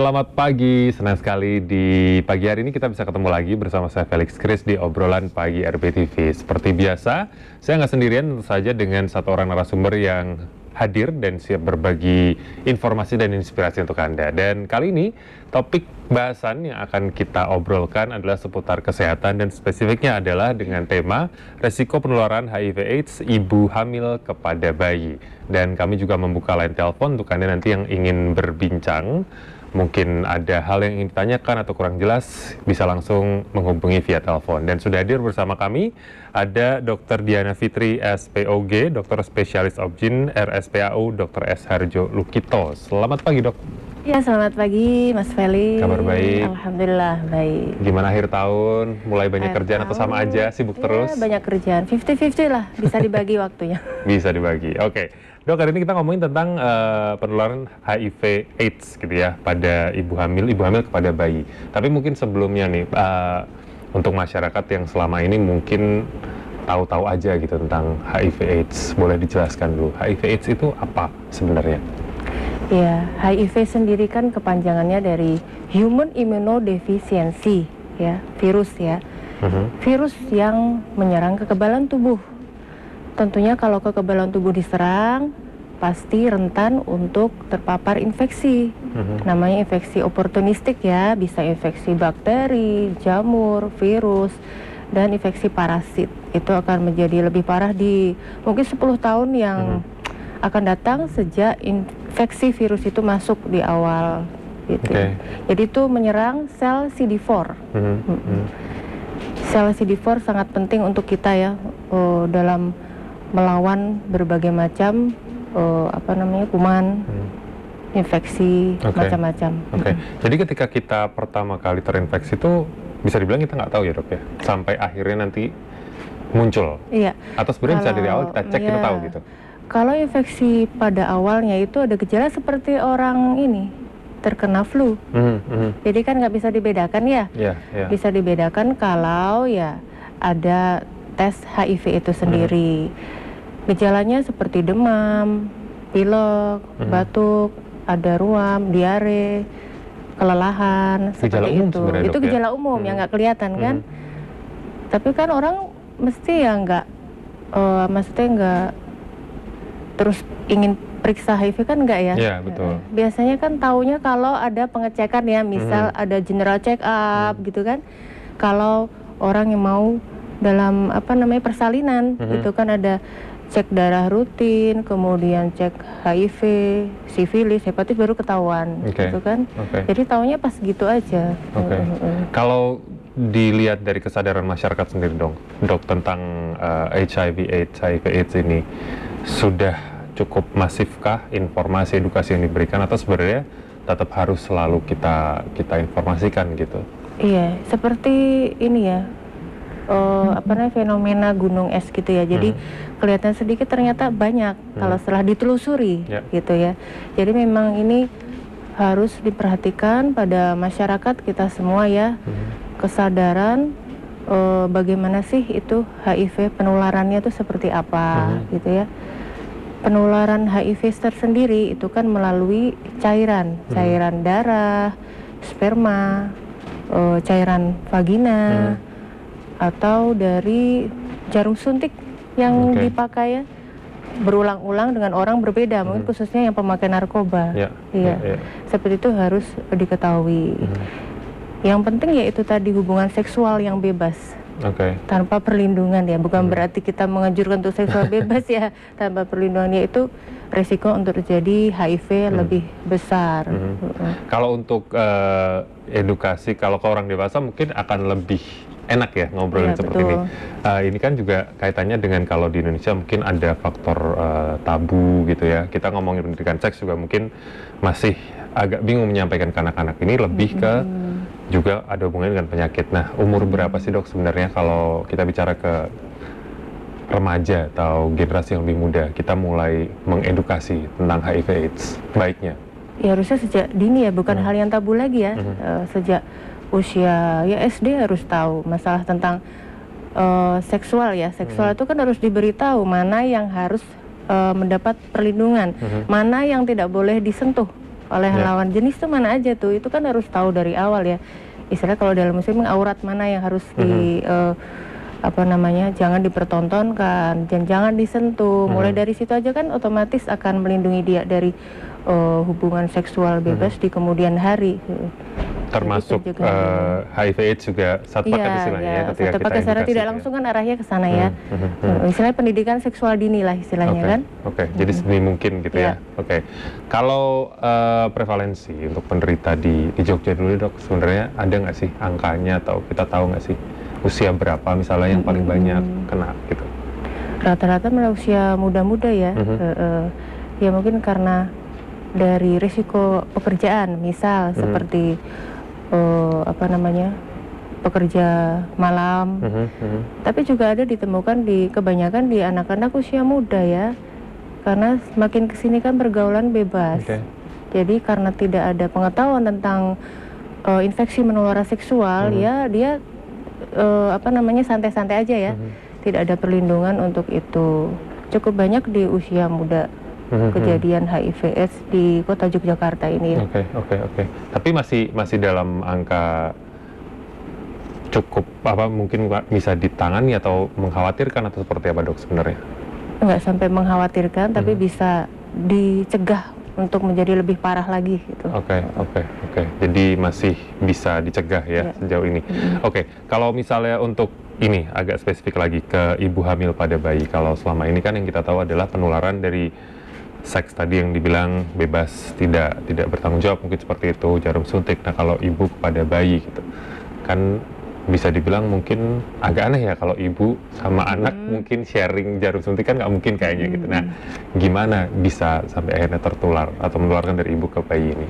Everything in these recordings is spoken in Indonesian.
Selamat pagi, senang sekali di pagi hari ini kita bisa ketemu lagi bersama saya Felix Kris di obrolan pagi RBTV. Seperti biasa, saya nggak sendirian, tentu saja dengan satu orang narasumber yang hadir dan siap berbagi informasi dan inspirasi untuk Anda. Dan kali ini topik bahasan yang akan kita obrolkan adalah seputar kesehatan dan spesifiknya adalah dengan tema resiko penularan HIV/AIDS ibu hamil kepada bayi. Dan kami juga membuka line telepon untuk Anda nanti yang ingin berbincang. Mungkin ada hal yang ingin ditanyakan atau kurang jelas, bisa langsung menghubungi via telepon. Dan sudah hadir bersama kami, ada Dr. Diana Fitri, SPOG, Dokter Spesialis Obgyn, RSPAU, Dr. S. Harjo Lukito. Selamat pagi, Dok. Ya, selamat pagi, Mas Feli. Kabar baik? Alhamdulillah, baik. Gimana akhir tahun? Mulai banyak kerjaan atau sama aja, sibuk terus? Banyak kerjaan, 50-50 lah, bisa dibagi waktunya. Bisa dibagi, oke. Dok, hari ini kita ngomongin tentang penularan HIV/AIDS gitu ya pada ibu hamil kepada bayi. Tapi mungkin sebelumnya nih, untuk masyarakat yang selama ini mungkin tahu-tahu aja gitu tentang HIV/AIDS, boleh dijelaskan dulu, HIV/AIDS itu apa sebenarnya? Ya, HIV sendiri kan kepanjangannya dari Human Immunodeficiency, ya, virus ya. Virus yang menyerang kekebalan tubuh. Tentunya kalau kekebalan tubuh diserang, pasti rentan untuk terpapar infeksi. Namanya infeksi oportunistik ya, bisa infeksi bakteri, jamur, virus, dan infeksi parasit. Itu akan menjadi lebih parah di mungkin 10 tahun yang akan datang sejak infeksi virus itu masuk di awal. Gitu. Jadi itu menyerang sel CD4. Sel CD4 sangat penting untuk kita ya, dalam melawan berbagai macam kuman, infeksi, macam-macam. Jadi ketika kita pertama kali terinfeksi itu bisa dibilang kita nggak tahu ya, Dok ya, sampai akhirnya nanti muncul. Iya. Atau sebenarnya bisa dari awal kita cek, kita tahu gitu. Kalau infeksi pada awalnya itu ada gejala seperti orang ini terkena flu. Jadi kan nggak bisa dibedakan ya. Bisa dibedakan kalau ya ada tes HIV itu sendiri. Gejalanya seperti demam, pilek, batuk, ada ruam, diare, kelelahan, gejala seperti umum itu. Itu gejala umum yang nggak kelihatan kan. Tapi kan orang mesti ya nggak, maksudnya nggak terus ingin periksa HIV kan nggak ya? Iya, betul. Biasanya kan taunya kalau ada pengecekan ya, misal ada general check up gitu kan. Kalau orang yang mau dalam persalinan, itu kan ada cek darah rutin, kemudian cek HIV, sifilis, hepatitis baru ketahuan, gitu kan. Jadi taunya pas gitu aja. Kalau dilihat dari kesadaran masyarakat sendiri dok tentang HIV/AIDS ini, sudah cukup masifkah informasi edukasi yang diberikan atau sebenarnya tetap harus selalu kita informasikan gitu? Iya, seperti ini ya. Fenomena gunung es gitu ya. Jadi kelihatan sedikit ternyata banyak kalau setelah ditelusuri gitu ya. Jadi memang ini harus diperhatikan pada masyarakat kita semua ya. Kesadaran bagaimana sih itu HIV penularannya itu seperti apa gitu ya. Penularan HIV tersendiri itu kan melalui cairan darah, sperma, cairan vagina, atau dari jarum suntik yang dipakai ya, berulang-ulang dengan orang berbeda, mungkin khususnya yang pemakai narkoba. Seperti itu harus diketahui. Yang penting ya itu tadi, hubungan seksual yang bebas, tanpa perlindungan ya, bukan berarti kita menganjurkan untuk seksual bebas ya, tanpa perlindungan, yaitu resiko untuk terjadi HIV lebih besar. Kalau untuk edukasi, kalau ke orang dewasa mungkin akan lebih enak ya ngobrolin seperti ini. Ini kan juga kaitannya dengan kalau di Indonesia mungkin ada faktor tabu gitu ya. Kita ngomongin pendidikan seks juga mungkin masih agak bingung menyampaikan ke anak-anak. Ini lebih ke juga ada hubungannya dengan penyakit. Nah, umur berapa sih dok sebenarnya kalau kita bicara ke remaja atau generasi yang lebih muda, kita mulai mengedukasi tentang HIV/AIDS baiknya? Ya harusnya sejak dini ya, bukan hal yang tabu lagi ya. Sejak usia ya SD harus tahu masalah tentang seksual ya. Seksual itu kan harus diberitahu mana yang harus mendapat perlindungan, mana yang tidak boleh disentuh oleh lawan jenis tuh mana aja tuh, itu kan harus tahu dari awal ya. Istilahnya kalau dalam muslim aurat mana yang harus jangan dipertontonkan, jangan disentuh. Mulai dari situ aja kan otomatis akan melindungi dia dari hubungan seksual bebas di kemudian hari. Termasuk HIV/AIDS juga satu paket istilahnya ya, ketika satu paket secara tidak langsung kan arahnya ke sana ya. Istilahnya pendidikan seksual dini lah istilahnya kan. Jadi sedini mungkin gitu ya. Kalau prevalensi untuk penderita di Jogja dulu dok, sebenarnya ada nggak sih angkanya atau kita tahu nggak sih usia berapa misalnya yang paling banyak kena gitu? Rata-rata usia muda-muda ya. Ya mungkin karena dari risiko pekerjaan, misal seperti pekerja malam, tapi juga ada ditemukan kebanyakan di anak-anak usia muda ya, karena semakin kesini kan pergaulan bebas. Jadi karena tidak ada pengetahuan tentang infeksi menular seksual, ya dia santai-santai aja ya, tidak ada perlindungan untuk itu. Cukup banyak di usia muda kejadian HIV/AIDS di kota Yogyakarta ini. Oke. Tapi masih dalam angka cukup mungkin bisa ditangani atau mengkhawatirkan atau seperti apa dok sebenarnya? Enggak sampai mengkhawatirkan, tapi bisa dicegah untuk menjadi lebih parah lagi gitu. Oke. Jadi masih bisa dicegah ya sejauh ini. Kalau misalnya untuk ini agak spesifik lagi ke ibu hamil pada bayi. Kalau selama ini kan yang kita tahu adalah penularan dari seks tadi yang dibilang bebas, tidak bertanggung jawab mungkin seperti itu, jarum suntik. Nah kalau ibu kepada bayi gitu kan bisa dibilang mungkin agak aneh ya kalau ibu sama anak mungkin sharing jarum suntik kan nggak mungkin kayaknya gitu. Nah gimana bisa sampai akhirnya tertular atau menularkan dari ibu ke bayi ini?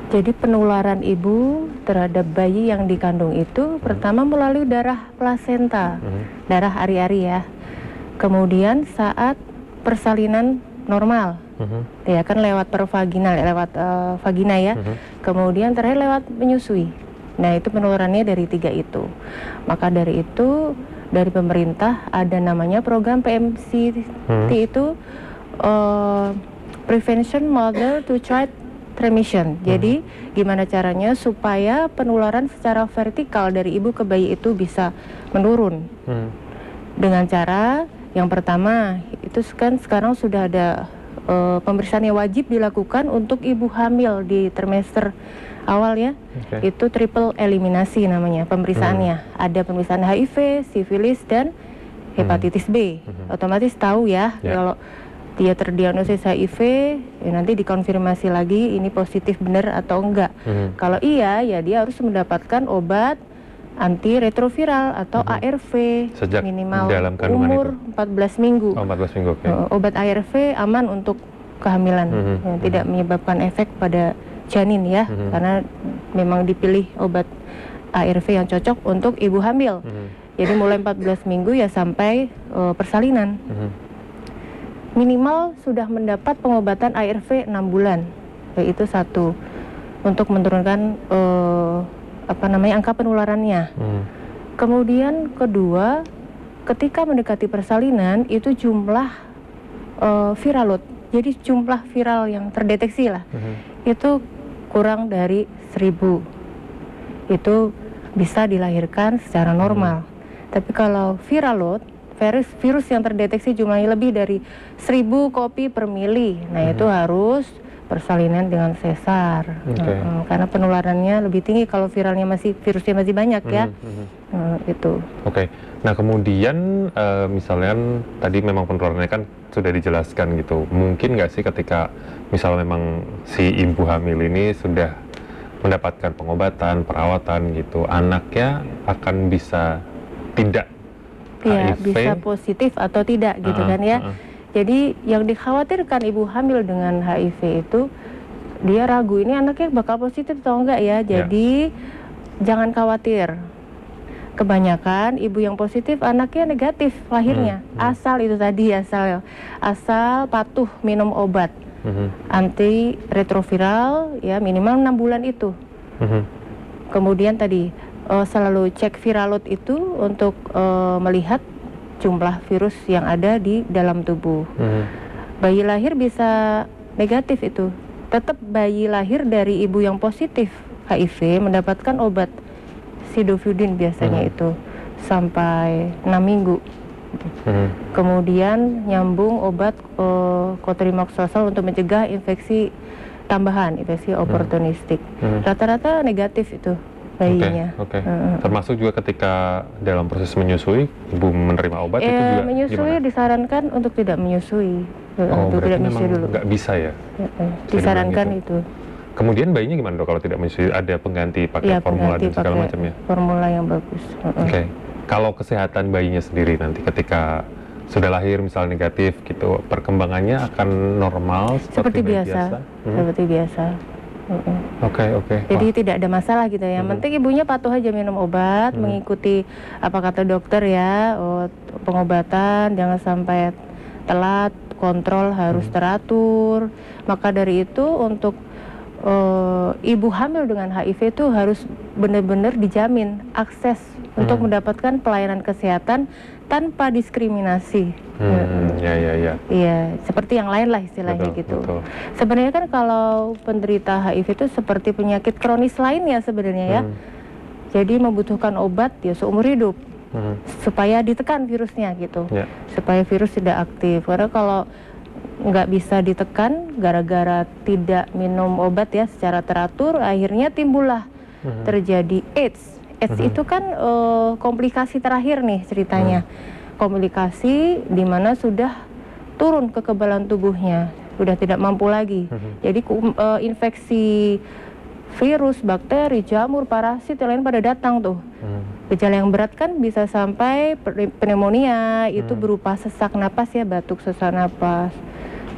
Jadi penularan ibu terhadap bayi yang dikandung itu pertama melalui darah plasenta, darah ari-ari ya. Kemudian saat persalinan normal, ya kan lewat pervaginal, lewat vagina ya. Kemudian terakhir lewat menyusui. Nah itu penularannya dari 3 itu. Maka dari itu dari pemerintah ada namanya program PMCT itu Prevention Mother to Child Transmission. Jadi gimana caranya supaya penularan secara vertikal dari ibu ke bayi itu bisa menurun. Dengan cara yang pertama itu kan sekarang sudah ada pemeriksaan yang wajib dilakukan untuk ibu hamil di trimester awal ya. Itu triple eliminasi namanya pemeriksaannya. Ada pemeriksaan HIV, sifilis dan hepatitis B. Otomatis tahu ya kalau dia terdiagnosis HIV, ya nanti dikonfirmasi lagi ini positif benar atau enggak. Kalau iya ya dia harus mendapatkan obat antiretroviral atau ARV sejak minimal dalam kandungan umur itu? 14 minggu. 14 minggu, Obat ARV aman untuk kehamilan, tidak menyebabkan efek pada janin ya, karena memang dipilih obat ARV yang cocok untuk ibu hamil. Jadi mulai 14 minggu ya sampai persalinan. Minimal sudah mendapat pengobatan ARV 6 bulan. Itu satu, untuk menurunkan angka penularannya. Kemudian kedua, ketika mendekati persalinan itu jumlah viral load, jadi jumlah viral yang terdeteksi lah, itu kurang dari 1000. Itu bisa dilahirkan secara normal. Tapi kalau viral load, virus yang terdeteksi jumlahnya lebih dari 1000 kopi per mili, nah itu harus persalinan dengan sesar, karena penularannya lebih tinggi kalau virusnya masih banyak ya. Itu. Nah kemudian misalnya tadi memang penularannya kan sudah dijelaskan gitu. Mungkin nggak sih ketika misalnya memang si ibu hamil ini sudah mendapatkan pengobatan, perawatan gitu, anaknya akan bisa tidak HIV? Bisa positif atau tidak gitu kan ya. Jadi yang dikhawatirkan ibu hamil dengan HIV itu dia ragu ini anaknya bakal positif atau enggak ya. Jadi jangan khawatir. Kebanyakan ibu yang positif anaknya negatif lahirnya. Asal itu tadi asal patuh minum obat antiretroviral ya minimal 6 bulan itu. Kemudian tadi selalu cek viral load itu untuk melihat jumlah virus yang ada di dalam tubuh. Bayi lahir bisa negatif itu, tetap bayi lahir dari ibu yang positif HIV mendapatkan obat Sidofudin biasanya itu sampai 6 minggu. Kemudian nyambung obat cotrimoxazole untuk mencegah infeksi tambahan, infeksi oportunistik. Rata-rata negatif itu bayinya. Termasuk juga ketika dalam proses menyusui, ibu menerima obat itu juga menyusui gimana? Disarankan untuk tidak menyusui. Untuk tidak menyusui dulu. Nggak bisa ya? Disarankan itu. Kemudian bayinya gimana dok kalau tidak menyusui? Ada pengganti pakai formula dan segala macamnya? Formula yang bagus. Kalau kesehatan bayinya sendiri nanti ketika sudah lahir misal negatif gitu, perkembangannya akan normal seperti biasa? Seperti biasa. Jadi tidak ada masalah gitu ya. Yang penting ibunya patuh aja minum obat, mengikuti apa kata dokter ya, pengobatan jangan sampai telat, kontrol harus teratur. Maka dari itu untuk ibu hamil dengan HIV itu harus benar-benar dijamin akses untuk mendapatkan pelayanan kesehatan tanpa diskriminasi. Iya, seperti yang lain lah istilahnya gitu. Sebenarnya kan kalau penderita HIV itu seperti penyakit kronis lainnya sebenarnya ya. Jadi membutuhkan obat ya seumur hidup supaya ditekan virusnya gitu, supaya virus tidak aktif. Karena kalau nggak bisa ditekan gara-gara tidak minum obat ya secara teratur, akhirnya timbullah terjadi AIDS. AIDS itu kan komplikasi terakhir nih ceritanya. Komplikasi di mana sudah turun kekebalan tubuhnya, sudah tidak mampu lagi. Jadi infeksi virus, bakteri, jamur, parasit yang lain pada datang tuh. Gejala yang berat kan bisa sampai pneumonia, itu berupa sesak napas ya, batuk sesak napas.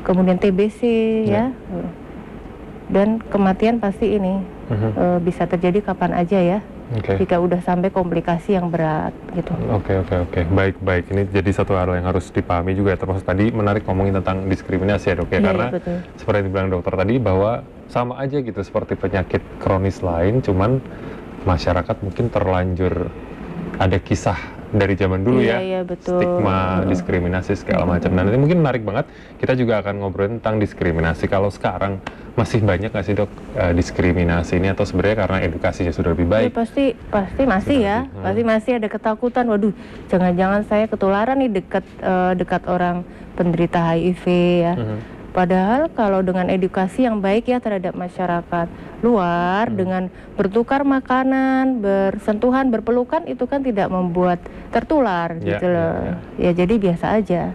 Kemudian TBC ya. Dan kematian pasti ini bisa terjadi kapan aja ya. Jika udah sampai komplikasi yang berat gitu. Baik. Ini jadi satu hal yang harus dipahami juga ya, termasuk tadi menarik ngomongin tentang diskriminasi ya dok ya, karena seperti yang dibilang dokter tadi bahwa sama aja gitu seperti penyakit kronis lain, cuman masyarakat mungkin terlanjur ada kisah dari zaman dulu stigma, diskriminasi segala macam. Dan nanti mungkin menarik banget kita juga akan ngobrolin tentang diskriminasi. Kalau sekarang masih banyak nggak sih dok diskriminasi ini, atau sebenarnya karena edukasinya sudah lebih baik? Pasti masih ya, pasti masih ada ketakutan. Waduh, jangan-jangan saya ketularan nih dekat orang penderita HIV ya. Padahal kalau dengan edukasi yang baik ya terhadap masyarakat luar, dengan bertukar makanan, bersentuhan, berpelukan, itu kan tidak membuat tertular gitu loh. Ya jadi biasa aja.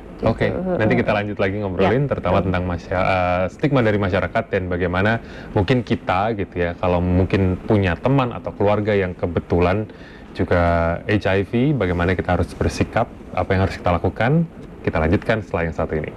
Nanti kita lanjut lagi ngobrolin terutama tentang stigma dari masyarakat dan bagaimana mungkin kita gitu ya, kalau mungkin punya teman atau keluarga yang kebetulan juga HIV, bagaimana kita harus bersikap, apa yang harus kita lakukan. Kita lanjutkan setelah yang satu ini.